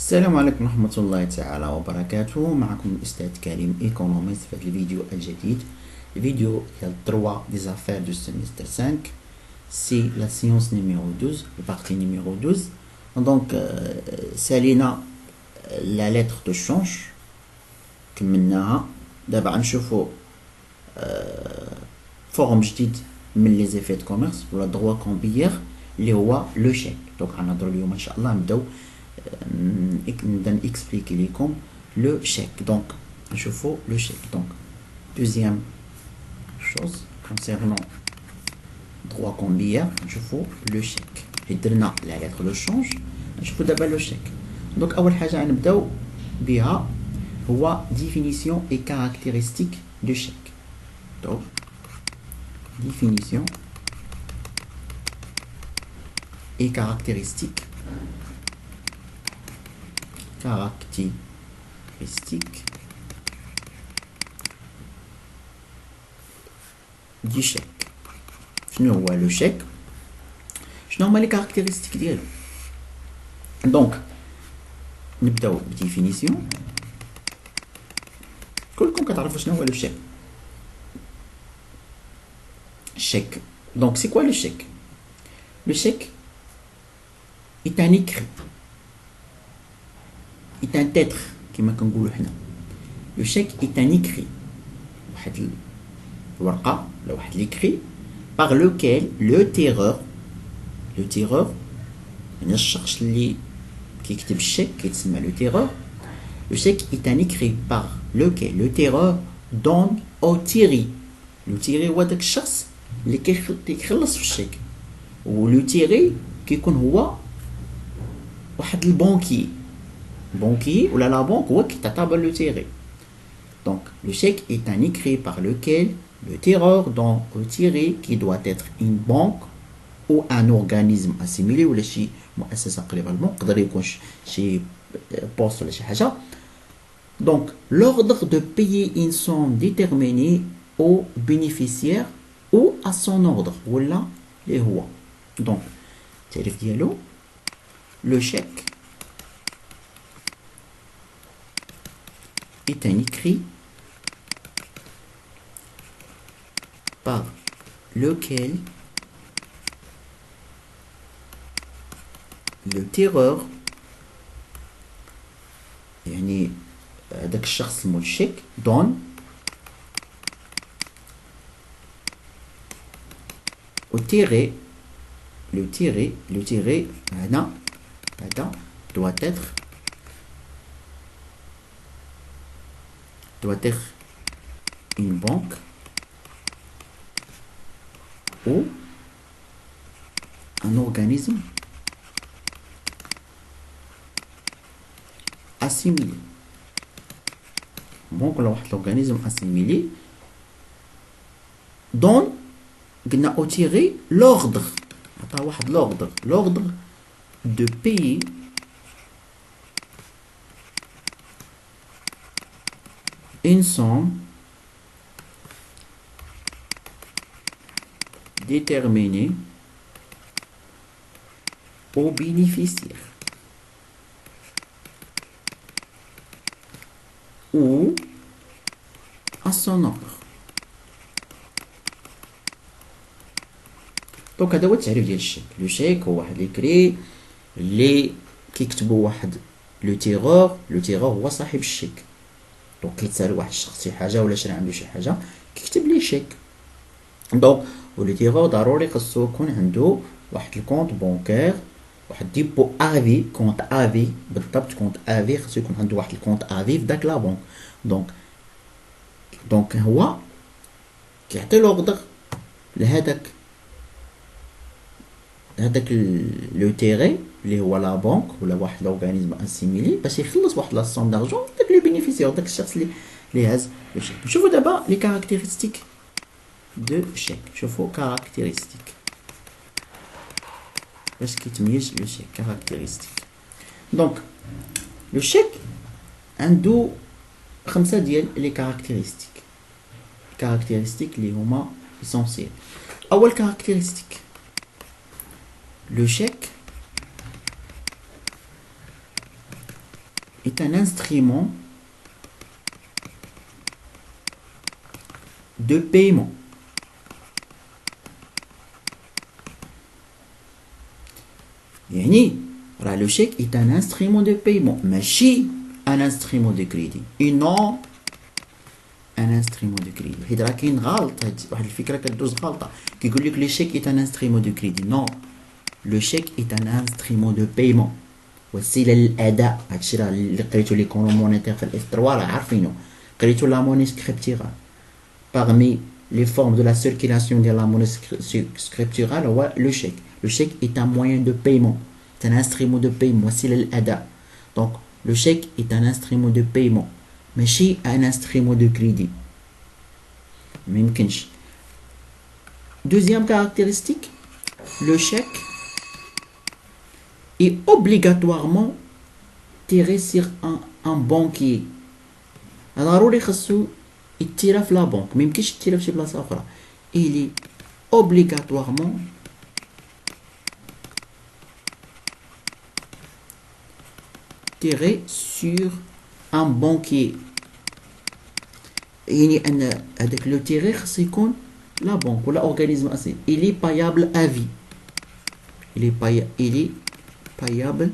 السلام عليكم ورحمة الله تعالى وبركاته. معكم الأستاذ كريم إيكونوميست في هذا الفيديو الجديد. الفيديو ديال 3 des affaires du semestre 5. C'est la séance numéro 12, la partie numéro 12. Donc سالينا la lettre de change كملناها. دابا غنشوفو فورم جديد من لي زيفي دو كوميرس ولا دروا كومبيير اللي هو لو شيك. دونك غنهضروا اليوم ان شاء الله نبداو نبدا نكسبليكي ليكم لو شيك. دونك نشوفوا لو شيك. دونك دوزيام chose concernant droit combier نشوفوا لو شيك. درنا لا لتر لو شونج نشوفوا دابا لو شيك. دونك اول حاجه غنبداو بها هو définition et caractéristiques du chèque. Donc définition et caractéristiques du chèque. شنو هو لو شيك؟ شنو هما لي كاركتيرستيك ديالو؟ دونك نبداو بديفينيسيون. كلكم كتعرفوا شنو هو لو شيك. chèque. Donc c'est quoi le chèque? Le chèque est un écrit, est un titre كما كنقولوا حنا. Le chèque est un écrit, واحد الورقة ولا واحد l'écrit par lequel le tireur يعني الشخص اللي كيكتب الشيك كيتسمى le tireur. Le chèque est un écrit par lequel le tireur donne au tiré. Le tiré هو داك الشخص اللي كيخلص في الشيك، ولو تيري كيكون هو واحد البونكي ولا لا بنك هو كيتعتبر لو تيري. Donc le chèque est un écrit par lequel le tireur donne au tiré qui doit être une banque ou un organisme assimilé ولا شي مؤسسة قريبة للبنك، يقدر يكون شي بوست ولا شي حاجة. Donc l'ordre de payer une somme déterminée au bénéficiaire ou à son ordre ولا اللي هو. Donc التعريف ديالو le chèque est un écrit par lequel le tireur يعني داك الشخص المول الشيك donne au tiré. Le tiré هنا doit être une banque ou un organisme assimilé. banque ولا واحد l'organisme assimilé donne قلنا au tiré l'ordre عطا واحد l'ordre de payer une somme déterminée au bénéficiaire ou à son ordre. دونك هذا هو التعريف ديال الشيك. لو شيك هو واحد ليكري اللي كيكتبو واحد لو تيغور هو صاحب الشيك. دونك كيتسال واحد الشخص شي حاجه ولا شرا عنده شي حاجه كيكتب ليه شيك. دونك ولو تيغور ضروري خصو يكون عنده واحد الكونط بونكير، واحد ديبو افي، كونط افي بالضبط. كونط افي خصو يكون عنده واحد الكونط افي في داك لا بنك. دونك هو كيعطي لوردر لهداك لو تيري اللي هو لا بنك ولا واحد لورغانيزم اسيميلي باش يخلص واحد لا سوم دارجون داك لو بينيفيسيير داك الشخص اللي هاز لو شيك. نشوفوا دابا لي كاركتيرستيك دو شيك. شوفوا كاركتيرستيك باش كيتميز لو شيك. كاركتيرستيك دونك لو شيك عنده 5 ديال لي كاركتيرستيك اللي هما اسونسيال. اول كاركتيرستيك le chèque est un instrument de paiement. يعني le chèque est un instrument de paiement ماشي un instrument de crédit et non un instrument de crédit. حيت راه كاين غلط واحد الفكره كدوز غلطه كيقول لك le chèque est un instrument de crédit. Non, le chèque est un instrument de paiement وسيله للاداء. هادشي راه اللي قريتو ليكونومي مونيتير في الاس 3 راه عارفينو. قريتو لا موني سكريبتورال. Parmi les formes de la circulation de la monnaie scripturale, le chèque. Le chèque est un moyen de paiement. C'est un instrument de paiement. C'est l'ADA. Donc, le chèque est un instrument de paiement. Mais c'est un instrument de crédit. Même deuxième caractéristique, le chèque est obligatoirement tiré sur un banquier. ضروري خصو يتيرا في لا بنك ما يمكنش يتيرا في شي بلاصه اخرى. Il est obligatoirement tiré sur un banquier. يعني ان هذاك لو تيري خص يكون لا بنك ولا اورغانيزم اصيل. Il est payable à vie. Il est payable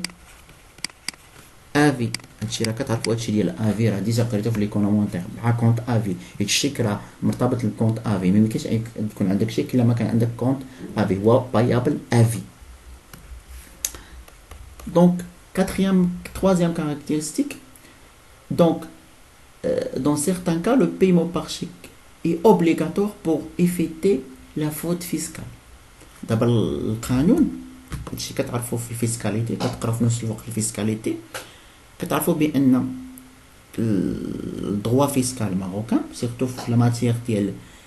à vie. هادشي راه كتعرفوا هادشي ديال افي راه ديجا قريتو في ليكونومي مونيتير مع كونت افي. هادشي راه مرتبط بالكونت افي. ما يمكنش تكون عندك شيك الا ما كان عندك كونت افي. هو بايابل افي. دونك troisième caractéristique, donc dans certains cas le paiement par chèque est obligatoire pour éviter la fraude fiscale. دابا القانون هادشي كتعرفوا في الفيسكاليتي كتقراو في نفس الوقت الفيسكاليتي كتعرفوا بان الدروا فيسكال ماروكان سيرتو في لا ماتيير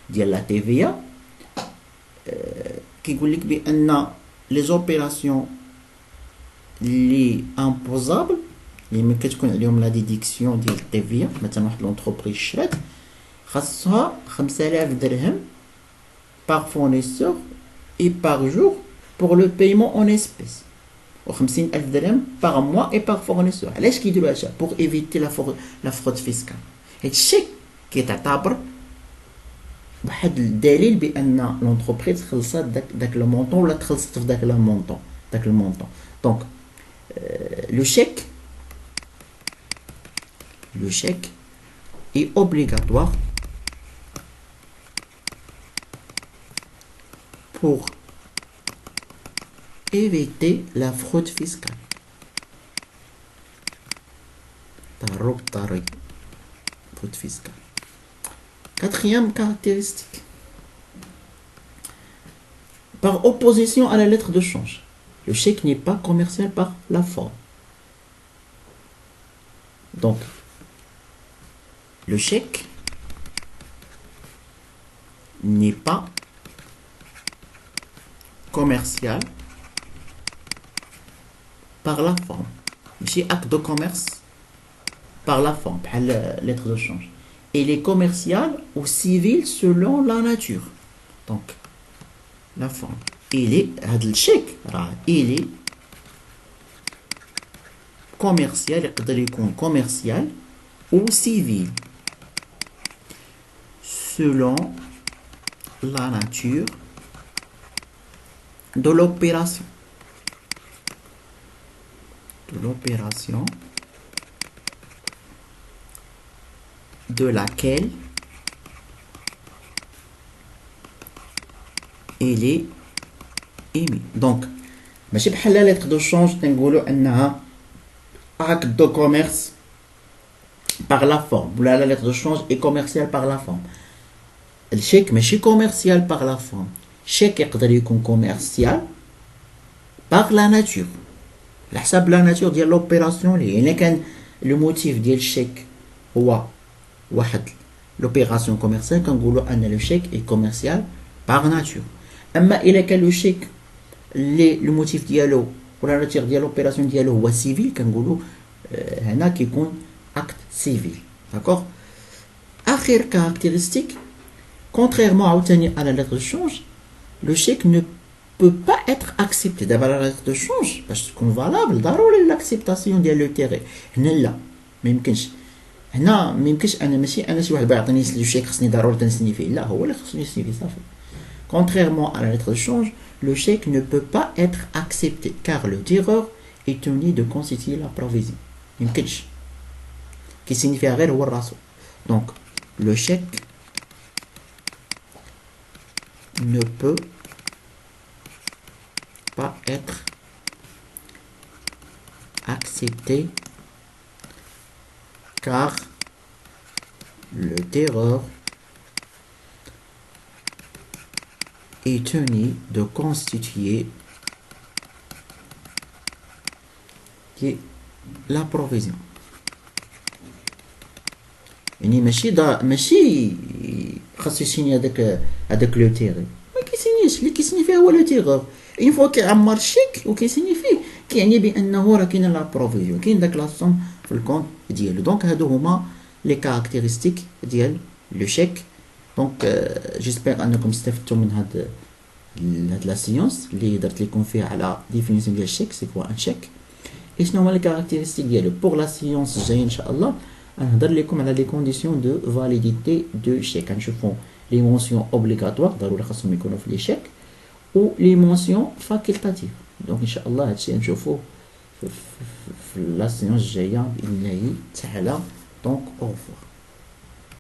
ديال لا تي في كيقول لك بان لي زوبيراسيون لي امبوزابل اللي ما كتكون عليهم لا ديديكسيون ديال التي في مثلا واحد لونتربريز شرات خاصها 5000 درهم par fournisseur et par jour pour le paiement en espèces. و 50,000 درهم par mois et par fournisseur. علاش كيديروا هادشي؟ pour éviter la fraude fiscale. هادشي كيتعتبر واحد الدليل بان لونتربريز خلصات داك لو مونطون ولا تخلصت في داك المونطون. دونك le chèque est obligatoire pour éviter la fraude fiscale. Fraude fiscale. Quatrième caractéristique. Par opposition à la lettre de change, le chèque n'est pas commercial par la forme. Donc, le chèque n'est pas commercial par la forme. Ici, acte de commerce par la forme, par la lettre de change. Il est commercial ou civil selon la nature. Donc, la forme. Il est, le chèque, il est commercial, commercial ou civil selon la nature de l'opération. De laquelle il est émis. Donc, ماشي بحال لا lettre de change تنقولوا انها acte de commerce par la forme. Ou la lettre de change est commerciale par la forme. Le chèque ماشي commercial par la forme. chèque يقدر يكون commercial par la nature. على حساب لا ناتور ديال لوبيراسيون اللي يعني كان لو موتيف ديال الشيك هو واحد لوبيراسيون كوميرسيال كنقولوا ان لو شيك اي كوميرسيال باغ ناتور. اما الا كان لو شيك اللي لو موتيف ديالو ولا ناتور ديال لوبيراسيون ديالو هو سيفيل كنقولوا هنا كيكون اكت سيفيل. داكوغ. اخر كاركتيرستيك contrairement عاوتاني à la lettre de change, le chèque ne peut pas être accepté. D'abord la lettre de change باش تكون valable ضروري l'acceptation ديال لو تيري. هنا لا ما يمكنش. هنا ما يمكنش انا ماشي انا شي واحد بيعطيني لو شيك خصني ضروري تنسني فيه، لا هو اللي خصني يسني فيه صافي. Contrairement à la lettre de change, le chèque ne peut pas être accepté car le tireur est tenu de constituer la provision. ما يمكنش كيسينيفيها غير هو راسو. Donc le chèque ne peut pas être accepté car le tireur est tenu de constituer la provision. يعني ماشي خاصو يسيني هذاك لو تيغي، ما كيسينيش، اللي كيسيني فيه هو لو تيغور. اون فوا كيعمر الشيك وكيسيني فيه كيعني بانه راه كاين لا بروفيزيون، كاين داك لاصوم في الكونت ديالو. دونك هادو هما لي كاركتيرستيك ديال لو شيك. دونك جيسبر انكم استفدتوا من هاد لا سيونس اللي درت لكم فيها على ديفينيسيون ديال الشيك، سي كوا ان شيك، اي شنو هما لي كاركتيرستيك ديالو. بوغ لا سيونس الجايه ان شاء الله غنهضر لكم على لي كونديسيون دو فاليديتي دو شيك، غنشوفوا لي مونسيون اوبليغاتوار ضروري خاصهم يكونوا في لي شيك و لي مونسيون فاكولتاتيف. دونك ان شاء الله هادشي نشوفوه في لا سيونس الجايه باذن الله تعالى. دونك اوفر.